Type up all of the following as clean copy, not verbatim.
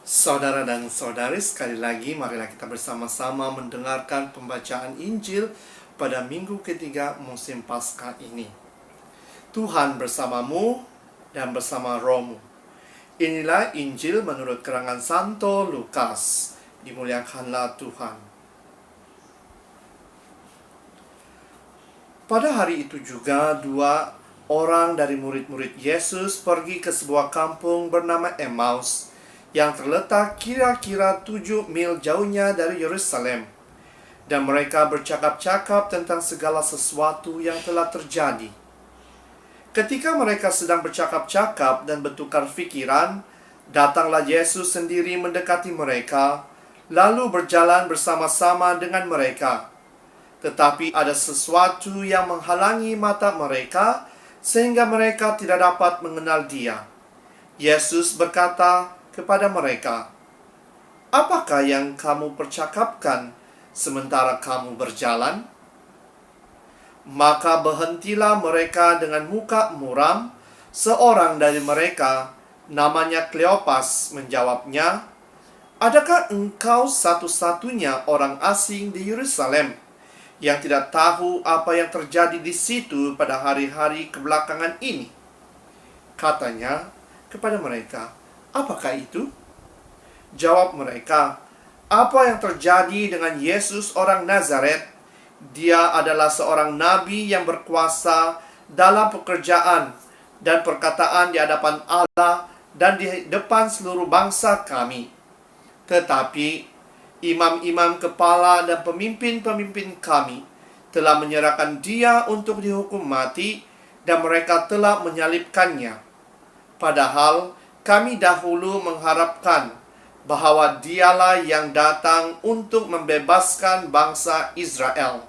Saudara dan saudari, sekali lagi marilah kita bersama-sama mendengarkan pembacaan Injil pada minggu ketiga musim Paskah ini. Tuhan bersamamu dan bersama rohmu. Inilah Injil menurut keterangan Santo Lukas. Dimuliakanlah Tuhan. Pada hari itu juga dua orang dari murid-murid Yesus pergi ke sebuah kampung bernama Emmaus yang terletak kira-kira 7 mil jauhnya dari Yerusalem. Dan mereka bercakap-cakap tentang segala sesuatu yang telah terjadi. Ketika mereka sedang bercakap-cakap dan bertukar pikiran, datanglah Yesus sendiri mendekati mereka, lalu berjalan bersama-sama dengan mereka. Tetapi ada sesuatu yang menghalangi mata mereka, sehingga mereka tidak dapat mengenal Dia. Yesus berkata kepada mereka, "Apakah yang kamu percakapkan sementara kamu berjalan?" Maka berhentilah mereka dengan muka muram. Seorang dari mereka, namanya Kleopas, menjawabnya, "Adakah engkau satu-satunya orang asing di Yerusalem yang tidak tahu apa yang terjadi di situ pada hari-hari kebelakangan ini?" Katanya kepada mereka, "Apakah itu?" Jawab mereka, "Apa yang terjadi dengan Yesus orang Nazaret? Dia adalah seorang nabi yang berkuasa dalam pekerjaan dan perkataan di hadapan Allah dan di depan seluruh bangsa kami. Tetapi imam-imam kepala dan pemimpin-pemimpin kami telah menyerahkan dia untuk dihukum mati, dan mereka telah menyalibkannya. Padahal kami dahulu mengharapkan bahwa dialah yang datang untuk membebaskan bangsa Israel.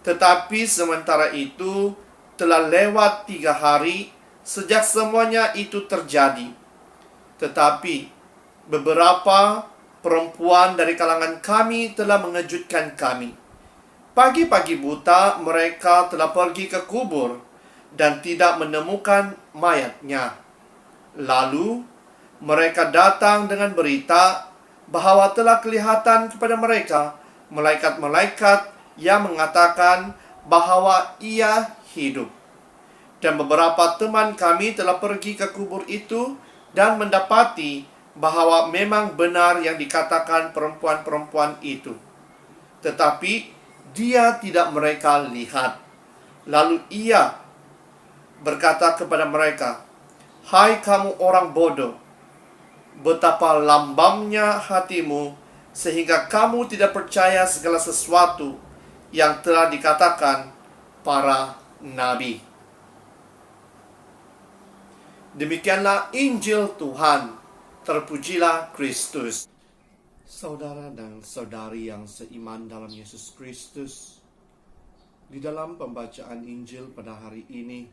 Tetapi sementara itu telah lewat 3 hari sejak semuanya itu terjadi. Tetapi beberapa perempuan dari kalangan kami telah mengejutkan kami. Pagi-pagi buta mereka telah pergi ke kubur dan tidak menemukan mayatnya. Lalu mereka datang dengan berita bahwa telah kelihatan kepada mereka malaikat-malaikat yang mengatakan bahwa ia hidup. Dan beberapa teman kami telah pergi ke kubur itu dan mendapati bahwa memang benar yang dikatakan perempuan-perempuan itu. Tetapi dia tidak mereka lihat. Lalu ia berkata kepada mereka, "Hai kamu orang bodoh, betapa lambamnya hatimu sehingga kamu tidak percaya segala sesuatu yang telah dikatakan para nabi." Demikianlah Injil Tuhan. Terpujilah Kristus. Saudara dan saudari yang seiman dalam Yesus Kristus, di dalam pembacaan Injil pada hari ini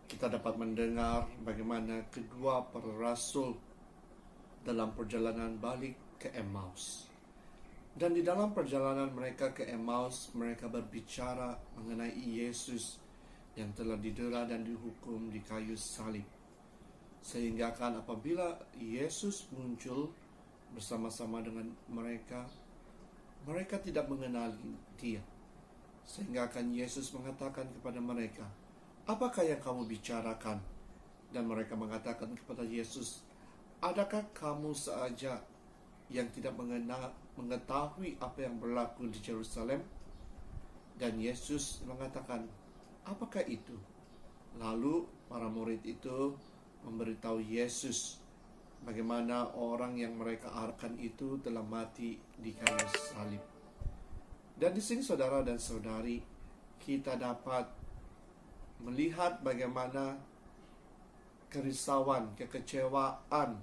kita dapat mendengar bagaimana kedua para rasul dalam perjalanan balik ke Emmaus. Dan di dalam perjalanan mereka ke Emmaus, mereka berbicara mengenai Yesus yang telah didera dan dihukum di kayu salib. Sehingga kan apabila Yesus muncul bersama-sama dengan mereka, mereka tidak mengenali Dia. Sehingga kan Yesus mengatakan kepada mereka, "Apakah yang kamu bicarakan?" Dan mereka mengatakan kepada Yesus, "Adakah kamu saja yang tidak mengetahui apa yang berlaku di Yerusalem?" Dan Yesus mengatakan, "Apakah itu?" Lalu para murid itu memberitahu Yesus bagaimana orang yang mereka harapkan itu telah mati di kayu salib. Dan di sini saudara dan saudari, kita dapat melihat bagaimana kerisauan, kekecewaan,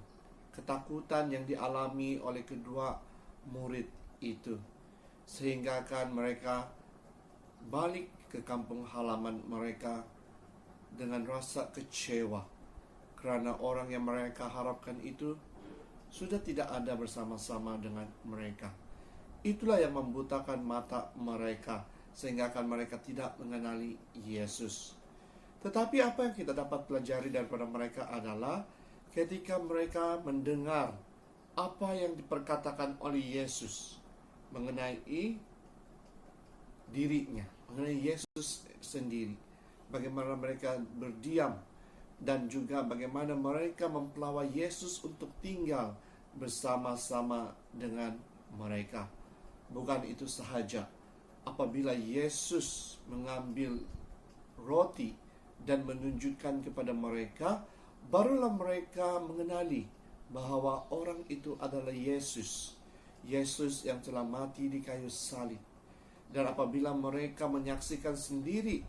ketakutan yang dialami oleh kedua murid itu. Sehingga kan mereka balik ke kampung halaman mereka dengan rasa kecewa, karena orang yang mereka harapkan itu sudah tidak ada bersama-sama dengan mereka. Itulah yang membutakan mata mereka, sehingga kan mereka tidak mengenali Yesus. Tetapi apa yang kita dapat pelajari daripada mereka adalah ketika mereka mendengar apa yang diperkatakan oleh Yesus mengenai dirinya, mengenai Yesus sendiri. Bagaimana mereka berdiam dan juga bagaimana mereka mempelawai Yesus untuk tinggal bersama-sama dengan mereka. Bukan itu sahaja, apabila Yesus mengambil roti dan menunjukkan kepada mereka, barulah mereka mengenali bahwa orang itu adalah Yesus. Yesus yang telah mati di kayu salib. Dan apabila mereka menyaksikan sendiri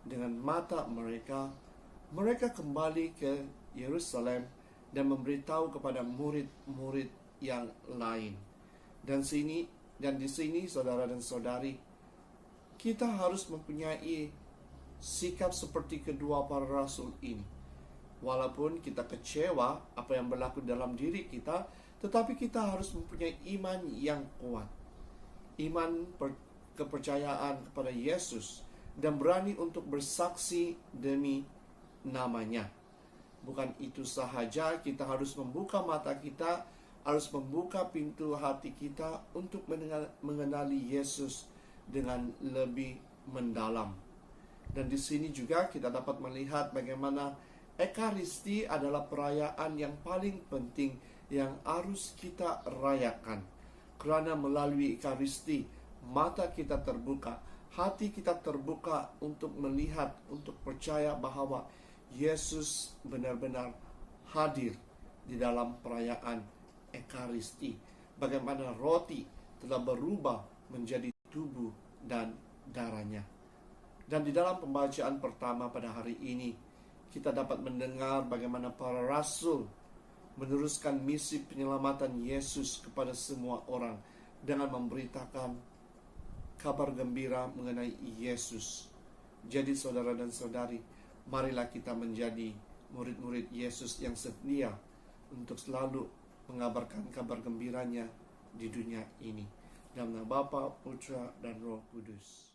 dengan mata mereka, mereka kembali ke Yerusalem dan memberitahu kepada murid-murid yang lain. Dan di sini saudara dan saudari, kita harus mempunyai sikap seperti kedua para rasul ini. Walaupun kita kecewa apa yang berlaku dalam diri kita, tetapi kita harus mempunyai iman yang kuat. Iman kepercayaan kepada Yesus dan berani untuk bersaksi demi namanya. Bukan itu sahaja, kita harus membuka mata kita, harus membuka pintu hati kita untuk mengenali Yesus dengan lebih mendalam. Dan di sini juga kita dapat melihat bagaimana Ekaristi adalah perayaan yang paling penting yang harus kita rayakan. Kerana melalui Ekaristi, mata kita terbuka, hati kita terbuka untuk melihat, untuk percaya bahwa Yesus benar-benar hadir di dalam perayaan Ekaristi. Bagaimana roti telah berubah menjadi tubuh dan darahnya. Dan di dalam pembacaan pertama pada hari ini, kita dapat mendengar bagaimana para rasul meneruskan misi penyelamatan Yesus kepada semua orang dengan memberitakan kabar gembira mengenai Yesus. Jadi saudara dan saudari, marilah kita menjadi murid-murid Yesus yang setia untuk selalu mengabarkan kabar gembiranya di dunia ini. Dalam nama Bapa, Putra, dan Roh Kudus.